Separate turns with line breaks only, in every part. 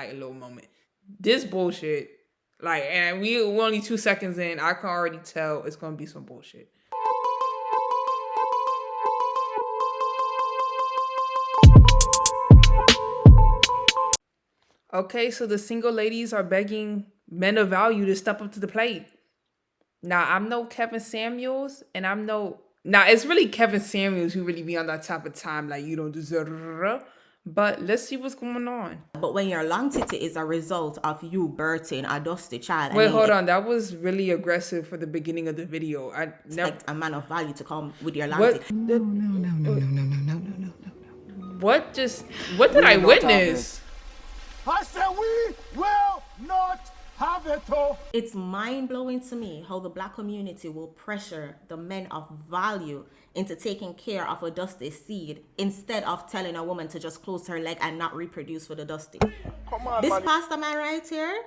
like a little moment. This bullshit, like, and we're only 2 seconds in. I can already tell it's gonna be some bullshit. Okay, so the single ladies are begging men of value to step up to the plate. Now, I'm no Kevin Samuels, and I'm no. Now, it's really Kevin Samuels who really be on that type of time, like, you don't deserve. But let's see what's going on.
But when your long titty is a result of you birthing a dusty child,
Wait,
and then
hold
you
on. That was really aggressive for the beginning of the video. I never.
expect a man of value to come with your long
What?
titty.
No.
What just? What did I witness?
I said we will not have it.
It's mind-blowing to me how the black community will pressure the men of value into taking care of a dusty seed instead of telling a woman to just close her leg and not reproduce for the dusty.
Come on,
This
buddy.
pastor man right here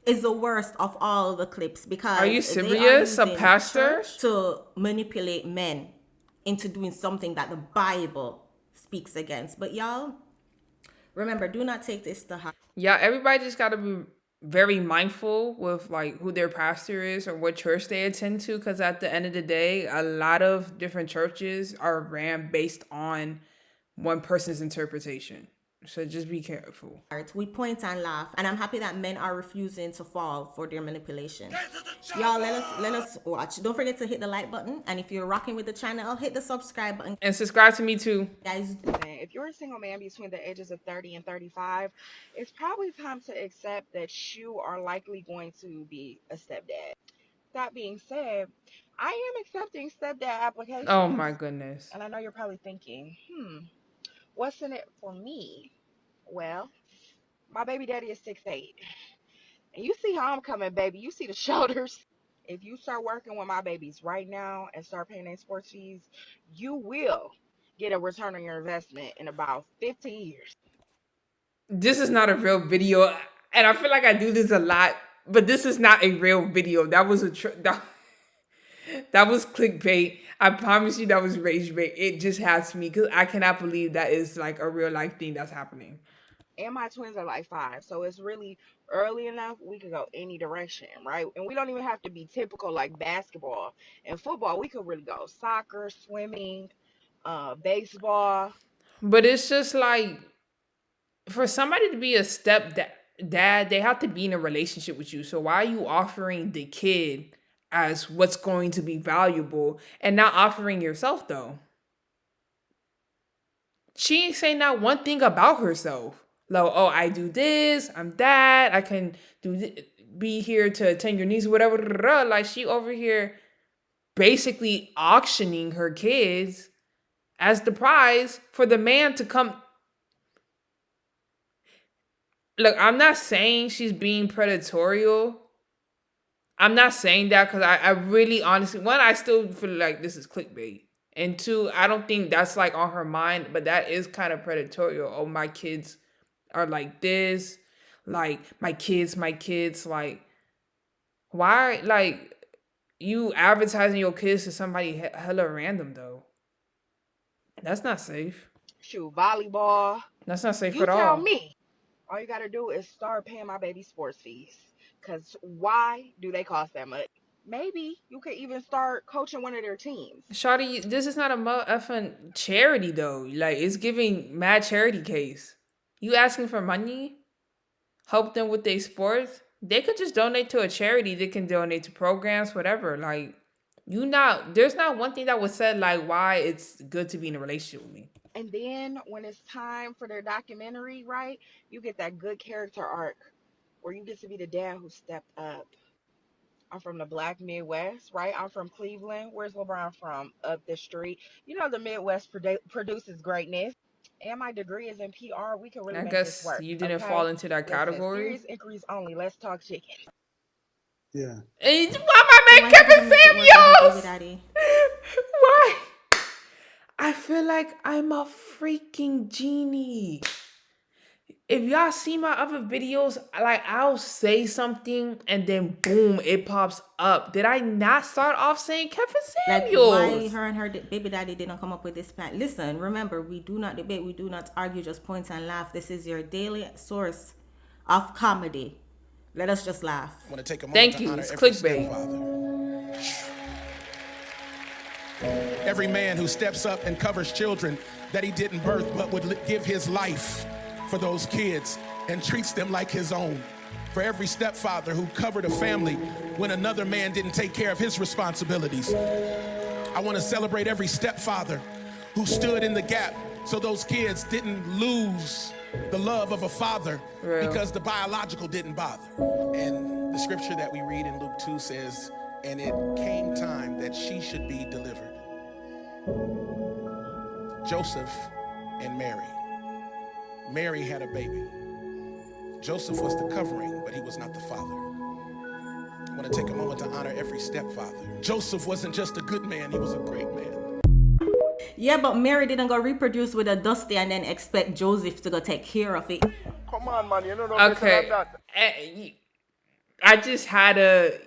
is the worst of all the clips because
Are you
they are
serious? A
using
pastor?
church to manipulate men into doing something that the Bible speaks against. But y'all, remember, do not take this to heart.
Yeah, everybody just got to be very mindful with like who their pastor is or what church they attend to, because at the end of the day, a lot of different churches are ran based on one person's interpretation. So just be careful.
We point and laugh, and I'm happy that men are refusing to fall for their manipulation. Y'all, let us watch. Don't forget to hit the like button, and if you're rocking with the channel, hit the subscribe button.
And subscribe to me too.
Guys,
If you're a single man between the ages of 30 and 35, it's probably time to accept that you are likely going to be a stepdad. That being said, I am accepting stepdad applications.
Oh my goodness.
And I know you're probably thinking, what's in it for me? Well, my baby daddy is 6'8". And you see how I'm coming, baby. You see the shoulders. If you start working with my babies right now and start paying their sports fees, you will get a return on your investment in about 15 years.
This is not a real video, and I feel like I do this a lot, but this is not a real video. That was that was clickbait. I promise you that was rage bait. It just has me because I cannot believe that is like a real life thing that's happening.
And my twins are like 5, so it's really early enough we could go any direction, right? And we don't even have to be typical like basketball and football. We could really go soccer, swimming, baseball.
But it's just like for somebody to be a dad, they have to be in a relationship with you. So why are you offering the kid as what's going to be valuable and not offering yourself though? She ain't saying not one thing about herself. Like, oh, I do this, I'm that, I can be here to attend your needs, whatever. Like she over here basically auctioning her kids as the prize for the man to come. Look, I'm not saying she's being predatorial. I'm not saying that because I really honestly, one, I still feel like this is clickbait. And two, I don't think that's like on her mind, but that is kind of predatorial. Oh, my kids are like this. Like, my kids, like, why, like, you advertising your kids to somebody hella random, though? That's not safe.
Shoot, volleyball.
That's not safe
You
at all.
tell me. All you got to do is start paying my baby sports fees. Because why do they cost that much? Maybe you could even start coaching one of their teams.
Shawty, this is not a effing charity, though. Like, it's giving mad charity case. You asking for money? Help them with their sports? They could just donate to a charity. They can donate to programs, whatever. Like, there's not one thing that was said, like, why it's good to be in a relationship with me.
And then when it's time for their documentary, right, you get that good character arc where you get to be the dad who stepped up. I'm from the Black Midwest, right? I'm from Cleveland. Where's LeBron from? Up the street. You know, the Midwest produces greatness. And my degree is in PR. We can really
I
make this
guess
work.
you didn't
Okay?
fall into that
Listen,
category.
serious inquiries only. Let's talk chicken.
Yeah.
And why my man Kevin Samuels? Why? I feel like I'm a freaking genie. If y'all see my other videos, like I'll say something and then boom, it pops up. Did I not start off saying Kevin Samuels?
like why her and her baby daddy didn't come up with this plan. Listen, remember, we do not debate, we do not argue, just point and laugh. This is your daily source of comedy. Let us just laugh.
I want to take a moment
Thank
to
you.
honor
It's
every
clickbait.
stepfather. Every man who steps up and covers children that he didn't birth but would give his life for those kids and treats them like his own. For every stepfather who covered a family when another man didn't take care of his responsibilities. I want to celebrate every stepfather who stood in the gap so those kids didn't lose the love of a father because the biological didn't bother. And the scripture that we read in Luke 2 says, and it came time that she should be delivered. Joseph and Mary. Mary had a baby. Joseph was the covering, but he was not the father. I want to take a moment to honor every stepfather. Joseph wasn't just a good man, he was a great man.
Yeah, but Mary didn't go reproduce with a Dusty and then expect Joseph to go take care of it.
Come on, man. You know
Okay. I just had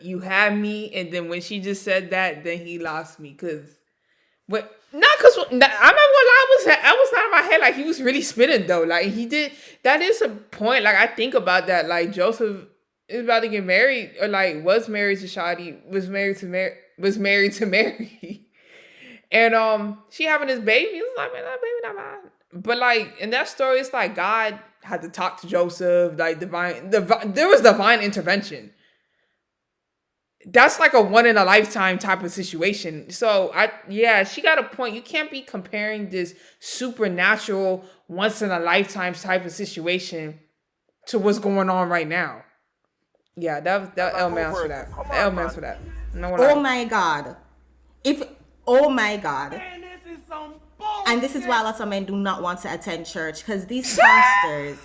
you had me, and then when she just said that, then he lost me. Cause what? Not cause I'm not gonna lie, I was not in my head. Like, he was really spitting though. Like, he did. That is a point. Like, I think about that. Like, Joseph is about to get married, or like was married to Shadi, was married to Mary, and she having this baby. It's like, man, that baby not mine. But like in that story, it's like God had to talk to Joseph. Like there was divine intervention. That's like a one in a lifetime type of situation. So she got a point. You can't be comparing this supernatural once in a lifetime type of situation to what's going on right now. Yeah, that elements for that. Elements for that. No one.
Oh my God. Oh my God.
Man, this is some bullshit.
And this is why a lot of men do not want to attend church, because these pastors,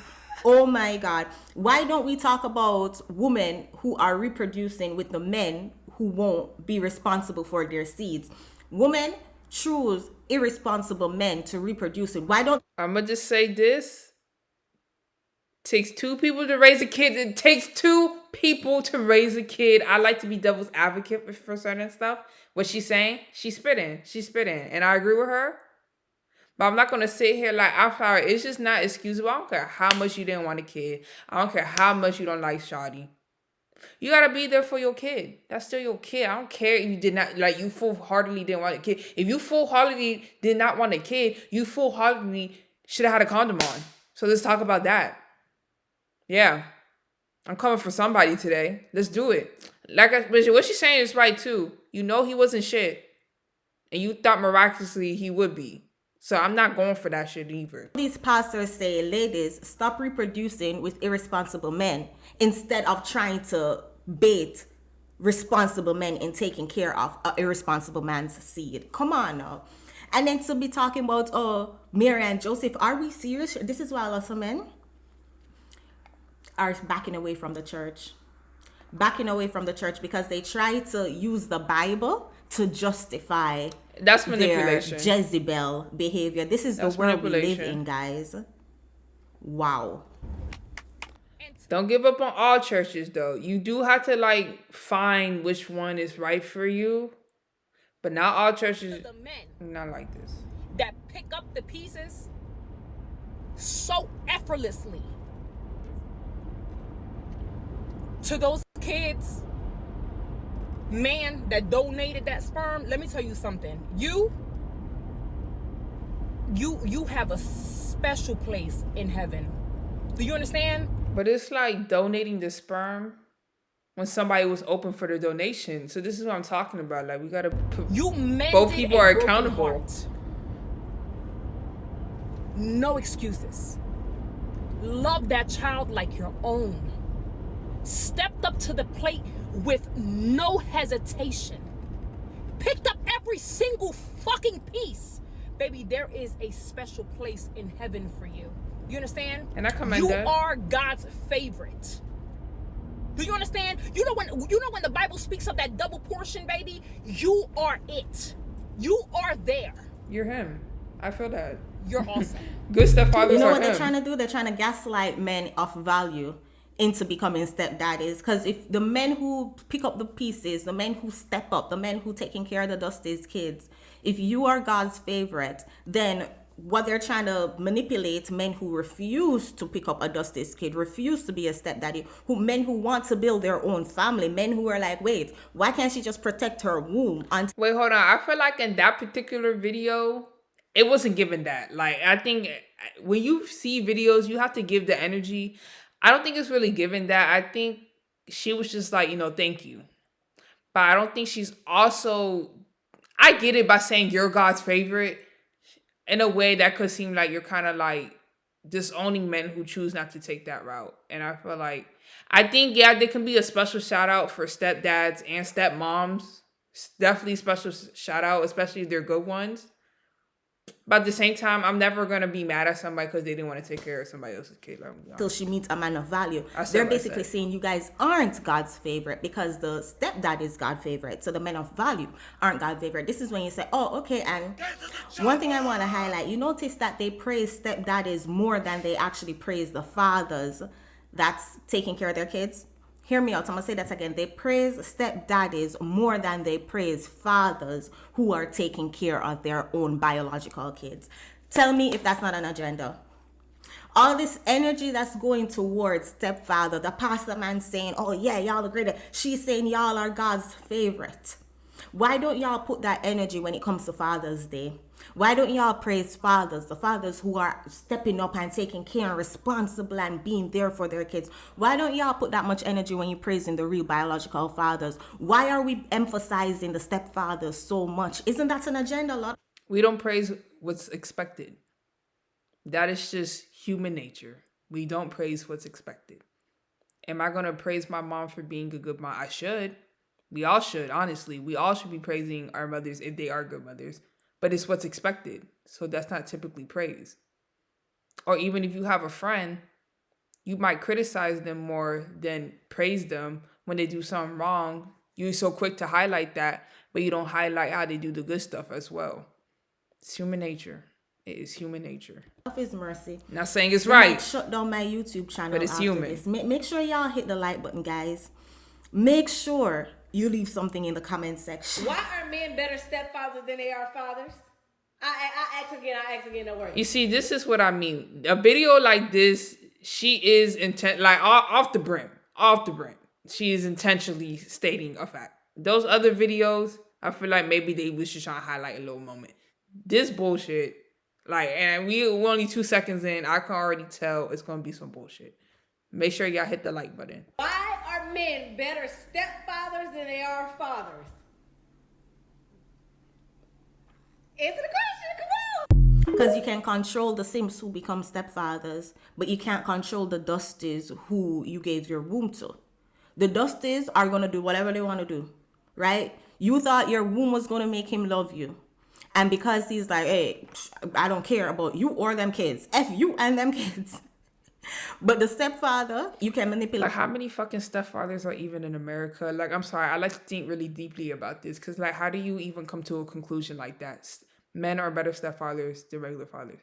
oh my God, why don't we talk about women who are reproducing with the men who won't be responsible for their seeds? Women choose irresponsible men to reproduce with. Why don't
I'm gonna just say this. Takes two people to raise a kid. It takes two people to raise a kid. I like to be devil's advocate for certain stuff. What she's saying, she's spitting, and I agree with her. But I'm not gonna sit here like, I'm sorry, it's just not excusable. I don't care how much you didn't want a kid. I don't care how much you don't like Shawty. You gotta be there for your kid. That's still your kid. I don't care if you did not, like, you full-heartedly didn't want a kid. If you full-heartedly did not want a kid, you full-heartedly should have had a condom on. So let's talk about that. Yeah. I'm coming for somebody today. Let's do it. But what she's saying is right too. You know he wasn't shit. And you thought miraculously he would be. So I'm not going for that shit either.
these pastors say, ladies, stop reproducing with irresponsible men instead of trying to bait responsible men in taking care of an irresponsible man's seed? Come on now. And then to be talking about, Mary and Joseph, are we serious? This is why a lot of men are backing away from the church. Backing away from the church because they try to use the Bible to justify
That's manipulation.
their Jezebel behavior. This is
That's
the world we live
manipulation.
in, guys. Wow.
Don't give up on all churches though. You do have to like find which one is right for you. But not all churches
The men
not like this.
that pick up the pieces so effortlessly to those kids, man that donated that sperm. Let me tell you something. You have a special place in heaven. Do you understand?
But it's like donating the sperm when somebody was open for the donation. So this is what I'm talking about. Like, we gotta put,
You mended
both people
a
are
broken
accountable.
heart. No excuses. Love that child like your own. Stepped up to the plate with no hesitation. Picked up every single fucking piece. Baby, there is a special place in heaven for you. You understand?
And I commend
you
that.
are God's favorite. Do you understand? You know when the Bible speaks of that double portion, baby, you are it. You are there.
You're him. I feel that.
You're awesome.
Good stepfathers
You know
are
what they're
him.
trying to do? They're trying to gaslight men of value into becoming stepdaddies. Because if the men who pick up the pieces, the men who step up, the men who taking care of the Dusty's kids, if you are God's favorite, then what they're trying to manipulate men who refuse to pick up a Dusty's kid, refuse to be a stepdaddy, men who want to build their own family, men who are like, wait, why can't she just protect her womb until
Wait, hold on. I feel like in that particular video, it wasn't given that. Like, I think when you see videos, you have to give the energy. I don't think it's really given that. I think she was just like, thank you. But I don't think she's also. I get it by saying you're God's favorite. In a way that could seem like you're kind of like disowning men who choose not to take that route. And I feel like, I think, yeah, there can be a special shout out for stepdads and stepmoms. Definitely special shout out, especially if they're good ones. But at the same time, I'm never going to be mad at somebody because they didn't want to take care of somebody else's kid.
she meets a man of value.
That's
They're
what I
basically
said.
saying you guys aren't God's favorite because the stepdad is God's favorite. So the men of value aren't God's favorite. This is when you say, oh, okay. And one thing I want to highlight, you notice that they praise stepdaddies more than they actually praise the fathers that's taking care of their kids. Hear me out. I'm going to say that again. They praise stepdaddies more than they praise fathers who are taking care of their own biological kids. Tell me if that's not an agenda. All this energy that's going towards stepfather, the pastor man saying, oh yeah, y'all are great. She's saying y'all are God's favorite. Why don't y'all put that energy when it comes to Father's Day? Why don't y'all praise fathers, the fathers who are stepping up and taking care and responsible and being there for their kids? Why don't y'all put that much energy when you're praising the real biological fathers? Why are we emphasizing the stepfathers so much? Isn't that an agenda, lot?
We don't praise what's expected. That is just human nature. We don't praise what's expected. Am I going to praise my mom for being a good mom? I should. We all should, honestly. We all should be praising our mothers if they are good mothers. But it's what's expected. So that's not typically praise. Or even if you have a friend, you might criticize them more than praise them when they do something wrong. You're so quick to highlight that, but you don't highlight how they do the good stuff as well. It's human nature. It is human nature.
Of His mercy.
Not saying it's
I
right.
might shut down my YouTube channel.
But it's
after
human.
This. Make sure y'all hit the like button, guys. Make sure you leave something in the comment section.
Why are men better stepfathers than they are fathers? I ask again, don't worry.
You see, this is what I mean. A video like this, she is like off the brim. She is intentionally stating a fact. Those other videos, I feel like maybe they was just trying to highlight a little moment. This bullshit, and we're only 2 seconds in, I can already tell it's gonna be some bullshit. Make sure y'all hit the like button.
Why are men better stepfathers than they are fathers? Answer the question, come on!
Because you can control the Sims who become stepfathers, but you can't control the Dusties who you gave your womb to. The Dusties are going to do whatever they want to do, right? You thought your womb was going to make him love you. And because he's like, hey, I don't care about you or them kids. F you and them kids. But the stepfather, you can manipulate.
Like, how many fucking stepfathers are even in America? Like, I'm sorry, I like to think really deeply about this. Because, how do you even come to a conclusion like that? Men are better stepfathers than regular fathers.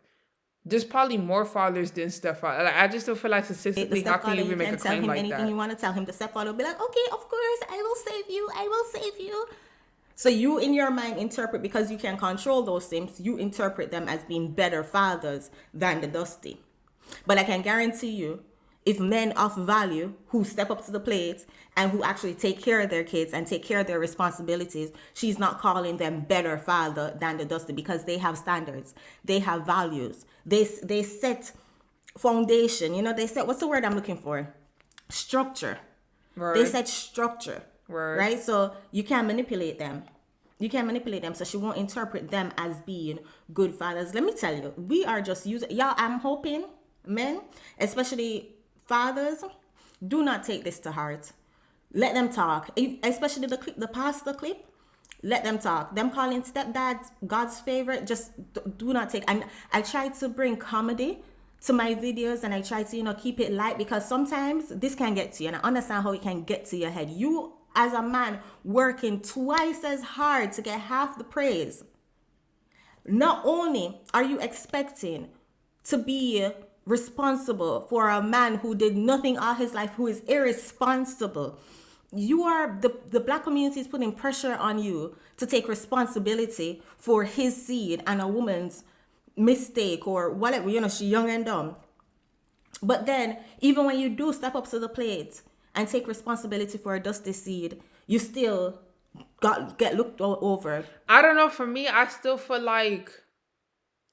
There's probably more fathers than stepfathers. I just don't feel like statistically, how can you even make a claim like
anything
that?
You want to tell him, the stepfather will be like, okay, of course, I will save you. So you, in your mind, interpret, because you can control those Sims, you interpret them as being better fathers than the Dusty. But I can guarantee you, if men of value who step up to the plate and who actually take care of their kids and take care of their responsibilities, she's not calling them better father than the Dusty, because they have standards, they have values, they set foundation. They set, what's the word I'm looking for? Structure.
Right.
They set structure.
Right.
So you can't manipulate them. So she won't interpret them as being good fathers. Let me tell you, we are just using, y'all, I'm hoping, men, especially fathers, do not take this to heart. Let them talk. Especially the pastor clip, let them talk. Them calling stepdads God's favorite, just do not take. And I try to bring comedy to my videos, and I try to, keep it light, because sometimes this can get to you, and I understand how it can get to your head. You, as a man, working twice as hard to get half the praise. Not only are you expecting to be responsible for a man who did nothing all his life, who is irresponsible, the black community is putting pressure on you to take responsibility for his seed and a woman's mistake or whatever, she's young and dumb. But then, even when you do step up to the plate and take responsibility for a dusty seed, you still get looked over.
I don't know. For me, I still feel like,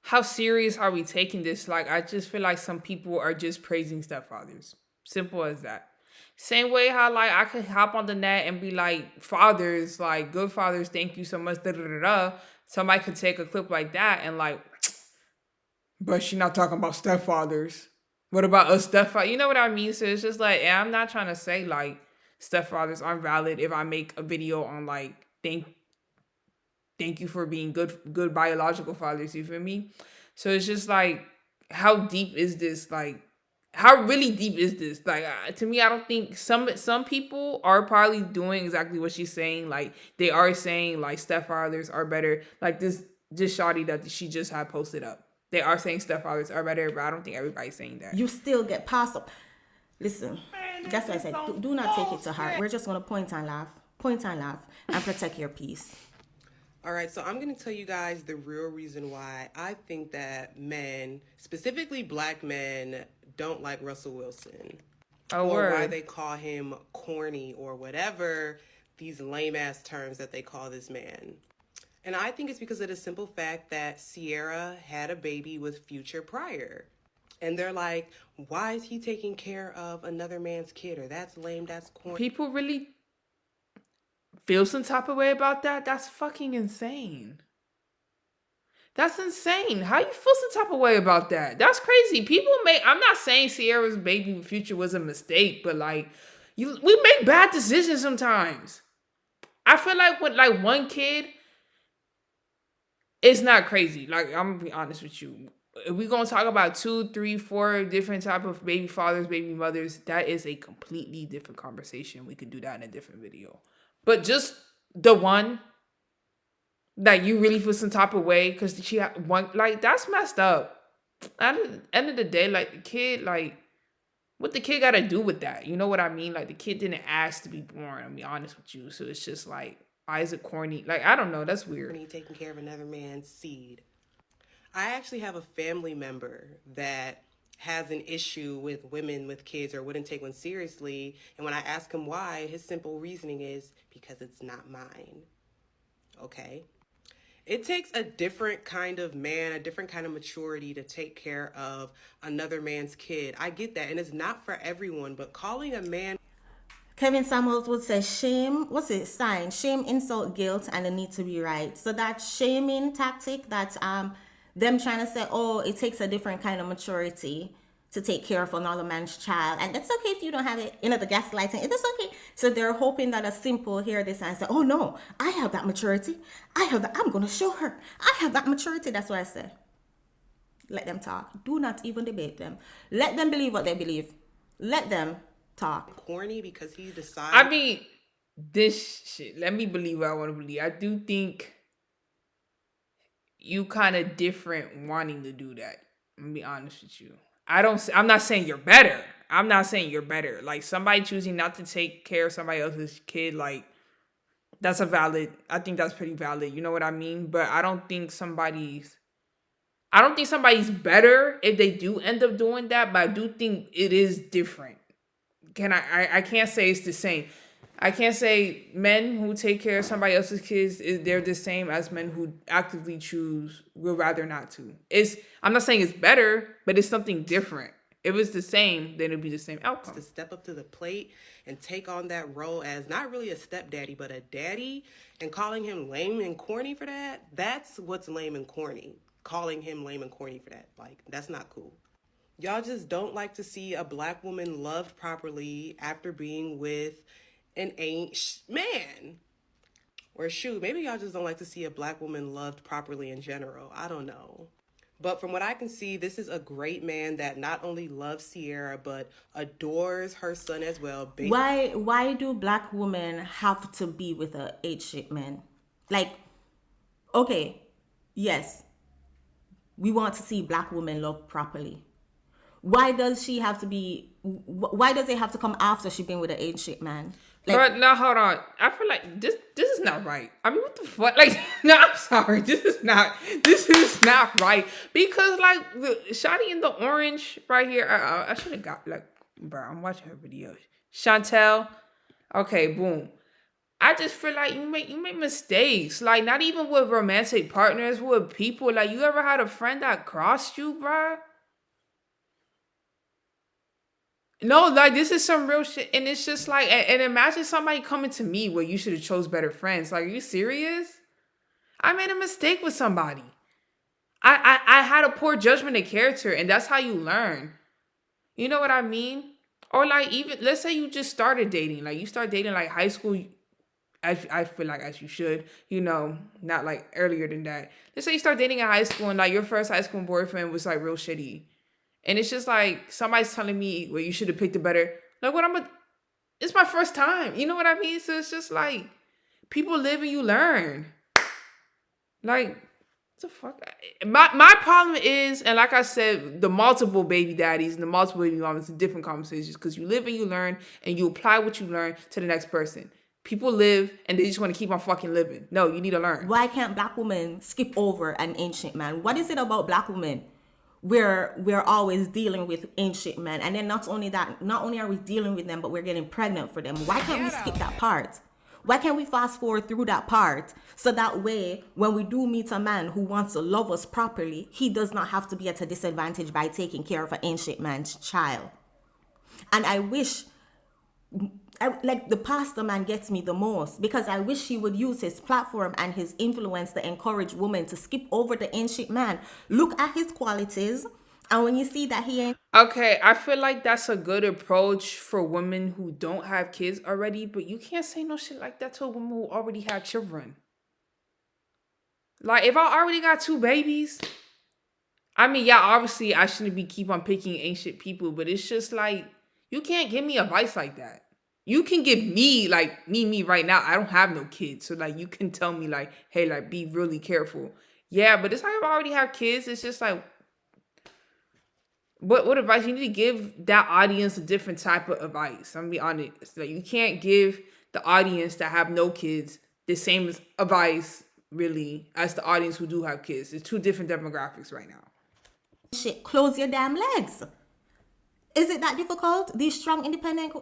how serious are we taking this? Like, I just feel like some people are just praising stepfathers. Simple as that. Same way how, like, I could hop on the net and be like, fathers, like, good fathers, thank you so much, da da da da. Somebody could take a clip like that and, like, but she not talking about stepfathers. What about us stepfathers? You know what I mean? So it's just like, I'm not trying to say, like, stepfathers aren't valid if I make a video on, like, thank you for being good biological fathers. You feel me? So it's just like, how deep is this? Like, how really deep is this? Like, to me, I don't think some people are probably doing exactly what she's saying. Like, they are saying like stepfathers are better. Like this shawty that she just had posted up. They are saying stepfathers are better, but I don't think everybody's saying that.
You still get passed up. Listen, that's why I said, do not take it to heart. We're just going to point and laugh, and protect your peace.
All right, so I'm going to tell you guys the real reason why I think that men, specifically black men, don't like Russell Wilson. Or why they call him corny or whatever, these lame-ass terms that they call this man. And I think it's because of the simple fact that Sierra had a baby with Future prior. And they're like, why is he taking care of another man's kid? Or that's lame, that's corny.
People really feel some type of way about that? That's fucking insane. That's insane. How you feel some type of way about that? That's crazy. I'm not saying Sierra's baby with Future was a mistake, but like, we make bad decisions sometimes. I feel like with like one kid, it's not crazy. Like, I'm gonna be honest with you. If we're gonna talk about 2, 3, 4 different type of baby fathers, baby mothers, that is a completely different conversation. We could do that in a different video. But just the one that you really feel some type of way because she had one, like, that's messed up. At the end of the day, like, the kid, like, what the kid got to do with that? You know what I mean? Like, the kid didn't ask to be born. I'll be honest with you. So it's just like, why is it corny? Like, I don't know. That's weird.
Taking care of another man's seed. I actually have a family member that has an issue with women with kids or wouldn't take one seriously. And when I ask him why, his simple reasoning is because it's not mine. Okay. It takes a different kind of man, a different kind of maturity to take care of another man's kid. I get that. And it's not for everyone, but calling a man.
Kevin Samuels would say shame, what's it, sign? Shame, insult, guilt, and the need to be right. So that shaming tactic, that them trying to say, oh, it takes a different kind of maturity to take care of another man's child. And that's okay if you don't have it, the gaslighting, it is okay. So they're hoping that a simple hear this and say, oh no, I have that maturity. I'm going to show her. I have that maturity. That's what I say. Let them talk. Do not even debate them. Let them believe what they believe. Let them talk.
Corny because he decided.
I mean, this shit, let me believe what I want to believe. I do think you kind of different wanting to do that. I'm gonna be honest with you. I'm not saying you're better. I'm not saying you're better. Like, somebody choosing not to take care of somebody else's kid, like, I think that's pretty valid. You know what I mean? But I don't think somebody's better if they do end up doing that, but I do think it is different. I can't say it's the same. I can't say men who take care of somebody else's kids, they're the same as men who actively would rather not to. I'm not saying it's better, but it's something different. If it's the same, then it'd be the same outcome.
To step up to the plate and take on that role as not really a stepdaddy, but a daddy, and calling him lame and corny for that, that's what's lame and corny. Calling him lame and corny for that. Like, that's not cool. Y'all just don't like to see a black woman loved properly after being with an man. Or shoot, maybe y'all just don't like to see a black woman loved properly in general. I don't know. But from what I can see, this is a great man that not only loves Sierra, but adores her son as well.
Why do black women have to be with a H-shaped man? Like, okay, yes, we want to see black women loved properly. Why does it have to come after she's been with an H-shaped man? Like,
But now hold on. I feel like this is not right. I mean, what the fuck? Like, no, I'm sorry. This is not right. Because like the Shotty in the orange right here. I should have got like, bro. I'm watching her videos. Chantel. Okay, boom. I just feel like you make mistakes. Like not even with romantic partners, with people. Like you ever had a friend that crossed you, bro? No, like this is some real shit, and it's just like, and imagine somebody coming to me where you should have chose better friends. Like, are you serious? I made a mistake with somebody. I had a poor judgment of character, and that's how you learn. You know what I mean? Or like even let's say you just started dating, like you start dating like high school. I feel like as you should, not like earlier than that. Let's say you start dating in high school, and like your first high school boyfriend was like real shitty. And it's just like somebody's telling me, well, you should have picked a better. Like, it's my first time. You know what I mean? So it's just like people live and you learn. Like, what the fuck? My problem is, and like I said, the multiple baby daddies and the multiple baby mamas are different conversations because you live and you learn and you apply what you learn to the next person. People live and they just want to keep on fucking living. No, you need to learn.
why can't black women skip over an ancient man? What is it about black women? We're always dealing with ancient men, and then not only are we dealing with them, but we're getting pregnant for them. Why can't we skip that part? Why can't we fast forward through that part so that way when we do meet a man who wants to love us properly, he does not have to be at a disadvantage by taking care of an ancient man's child? And I wish, like, the pastor man gets me the most, because I wish he would use his platform and his influence to encourage women to skip over the ancient man. Look at his qualities, and when you see that he ain't
Okay, I feel like that's a good approach for women who don't have kids already, but you can't say no shit like that to a woman who already had children. Like, if I already got two babies, I mean, yeah, obviously I shouldn't be keep on picking ancient people, but it's just like, you can't give me advice like that. You can give me, like, me right now. I don't have no kids. So, like, you can tell me, like, hey, like, be really careful. Yeah, but it's like if I already have kids, it's just like, what advice you need to give that audience a different type of advice. I'm gonna be honest. Like you can't give the audience that have no kids the same advice really as the audience who do have kids. It's two different demographics right now.
shit, close your damn legs. Is it that difficult? These strong, independent.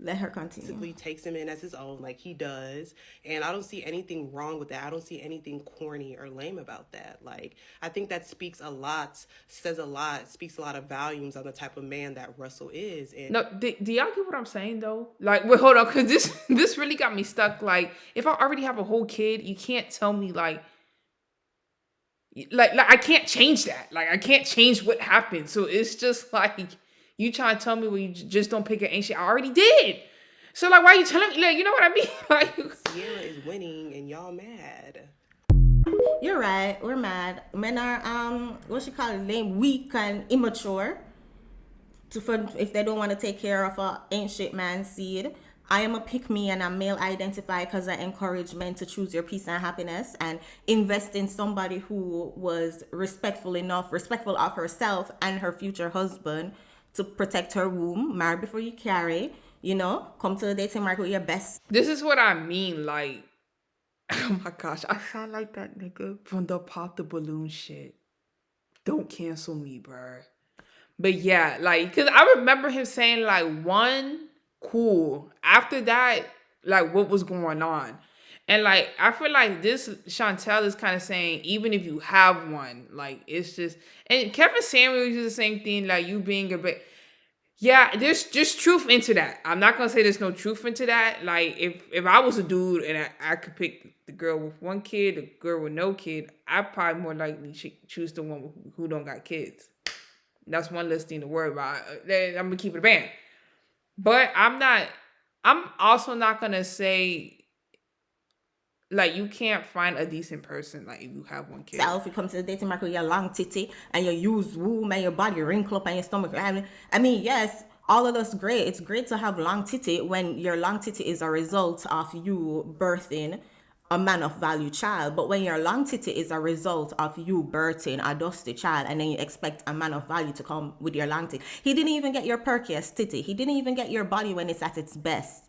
Let her continue.
Basically takes him in as his own, like he does, and I don't see anything wrong with that. I don't see anything corny or lame about that. Like, I think that speaks a lot, says a lot, speaks a lot of volumes on the type of man that Russell is. And
No, do y'all get what I'm saying though? Like, wait, hold on, because this really got me stuck. Like, if I already have a whole kid, you can't tell me like I can't change that. Like, I can't change what happened. So it's just like you trying to tell me, well, you just don't pick an ancient. I already did. So like, why are you telling me? Like, you know what I mean? Like,
Sierra is winning, and y'all mad.
You're right. We're mad. Men are what you call it, lame, weak, and immature. If they don't want to take care of a ancient man's seed. I am a pick me and I'm male identified because I encourage men to choose your peace and happiness and invest in somebody who was respectful of herself and her future husband to protect her womb. Marry before you carry. Come to the dating market with your best.
this is what I mean. Like, oh my gosh, I sound like that nigga from the Pop the Balloon shit. Don't cancel me, bruh. But yeah, like, because I remember him saying, like, one, cool. After that, like, what was going on? And, like, I feel like this Chantel is kind of saying, even if you have one, like, it's just... And Kevin Samuels uses the same thing, like, you being a bit... Yeah, there's just truth into that. I'm not going to say there's no truth into that. Like, if I was a dude and I could pick the girl with one kid, the girl with no kid, I'd probably more likely choose the one who don't got kids. That's one less thing to worry about. I'm gonna keep it a band. But I'm also not gonna say like you can't find a decent person like if you have one kid.
If you come to the dating market with your long titty and your used womb and your body wrinkle up and your stomach. I mean, yes, all of that's great. It's great to have long titty when your long titty is a result of you birthing a man of value child. But when your long titty is a result of you birthing a dusty child, and then you expect a man of value to come with your long titty, he didn't even get your perkiest titty. He didn't even get your body when it's at its best.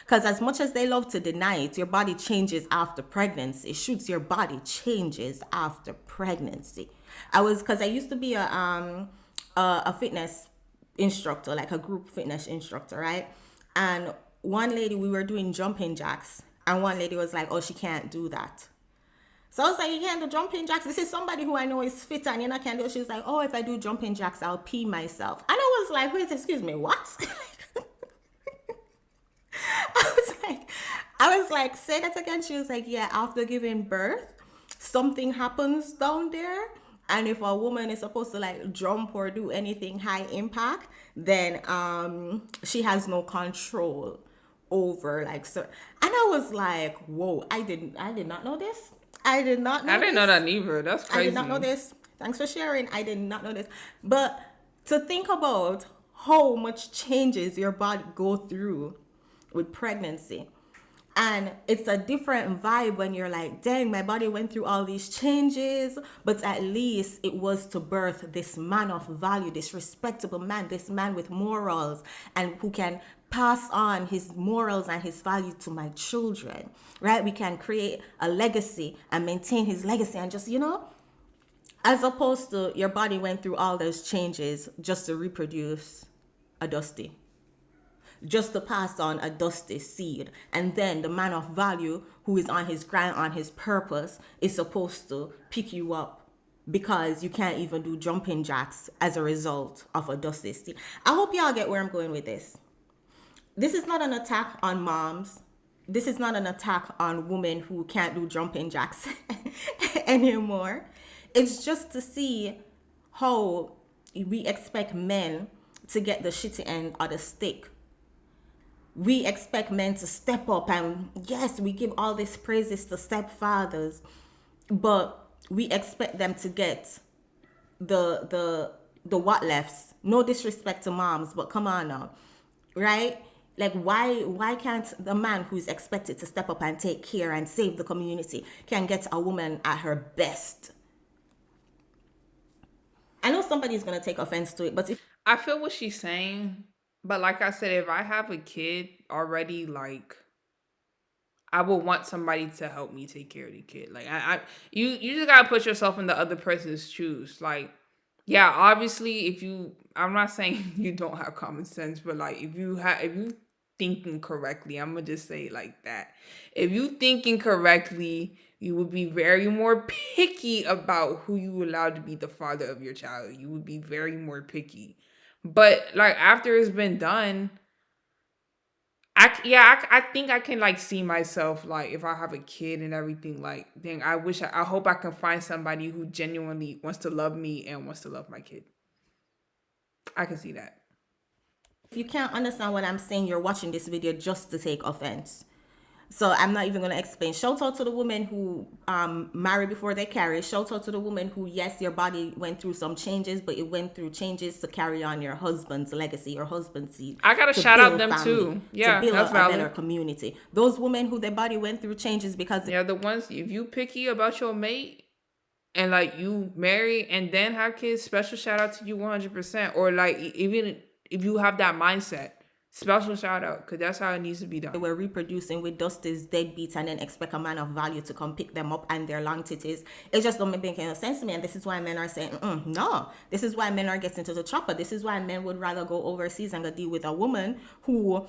Because as much as they love to deny it, your body changes after pregnancy. Shoots, your body changes after pregnancy. Because I used to be a fitness instructor, like a group fitness instructor, right? And one lady, we were doing jumping jacks, and one lady was like, "Oh, she can't do that." So I was like, "You can't do jumping jacks? This is somebody who I know is fit and you know can't do it." She was like, "Oh, if I do jumping jacks, I'll pee myself." And I was like, "Wait, excuse me, what?" I was like, "Say that again." She was like, "Yeah, after giving birth, something happens down there. And if a woman is supposed to like jump or do anything high impact, then she has no control over like so." And I was like, "Whoa, I did not know this. I did not know
I didn't know
this.
that neither. That's
I
crazy.
did not know this. Thanks for sharing. I did not know this." But to think about how much changes your body go through with pregnancy. And it's a different vibe when you're like, "Dang, my body went through all these changes, but at least it was to birth this man of value, this respectable man, this man with morals, and who can pass on his morals and his value to my children," right? We can create a legacy and maintain his legacy and just, as opposed to your body went through all those changes just to reproduce a dusty, just to pass on a dusty seed. And then the man of value who is on his grind, on his purpose, is supposed to pick you up because you can't even do jumping jacks as a result of a dusty seed. I hope y'all get where I'm going with this. This is not an attack on moms. This is not an attack on women who can't do jumping jacks anymore. It's just to see how we expect men to get the shitty end of the stick. We expect men to step up, and yes, we give all these praises to stepfathers, but we expect them to get the what lefts. No disrespect to moms, but come on now, right? Like why can't the man who's expected to step up and take care and save the community can get a woman at her best? I know somebody's gonna take offense to it, but if
I feel what she's saying, but like I said, if I have a kid already, like I would want somebody to help me take care of the kid. Like you just gotta put yourself in the other person's shoes. Like, yeah, obviously, I'm not saying you don't have common sense, but like if you thinking correctly, I'm gonna just say it like that. If you thinking correctly, you would be very more picky about who you allow to be the father of your child. You would be very more picky. But like after it's been done, I think I can like see myself like if I have a kid and everything. Like, dang, I hope I can find somebody who genuinely wants to love me and wants to love my kid. I can see that.
you can't understand what I'm saying, you're watching this video just to take offense. So I'm not even going to explain. Shout out to the women who marry before they carry. Shout out to the women who, yes, your body went through some changes, but it went through changes to carry on your husband's legacy, your husband's seed.
I gotta
to
shout out
build
them
family,
too. Yeah,
to build
that's
a better
valid.
community. Those women who their body went through changes because
Yeah, the ones if you picky about your mate and like you marry and then have kids, special shout out to you 100%. Or like even if you have that mindset, special shout out because that's how it needs to be
they
done.
were reproducing with Dusty's deadbeats and then expect a man of value to come pick them up and their long titties. It just don't make any sense to me. And this is why men are saying, no. This is why men are getting to the chopper. This is why men would rather go overseas and go deal with a woman who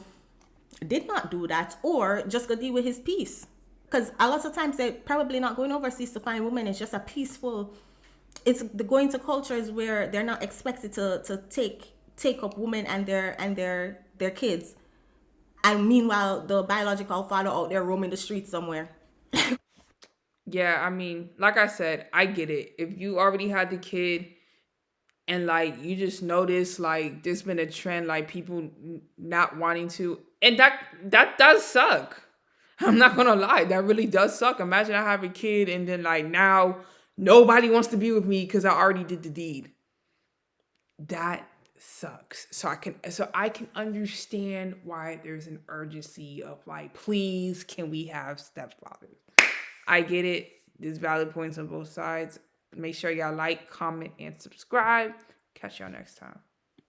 did not do that or just go deal with his peace. Because a lot of times they're probably not going overseas to find women. It's just a peaceful, it's the going to cultures where they're not expected to take up women and their kids. And meanwhile, the biological father out there roaming the streets somewhere.
Yeah, I mean, like I said, I get it. If you already had the kid and like you just notice like there's been a trend like people not wanting to, and that does suck. I'm not gonna lie, that really does suck. Imagine I have a kid and then like now nobody wants to be with me because I already did the deed. That sucks. So I can understand why there's an urgency of like, please, can we have stepfathers? I get it. There's valid points on both sides. Make sure y'all like, comment, and subscribe. Catch y'all next time.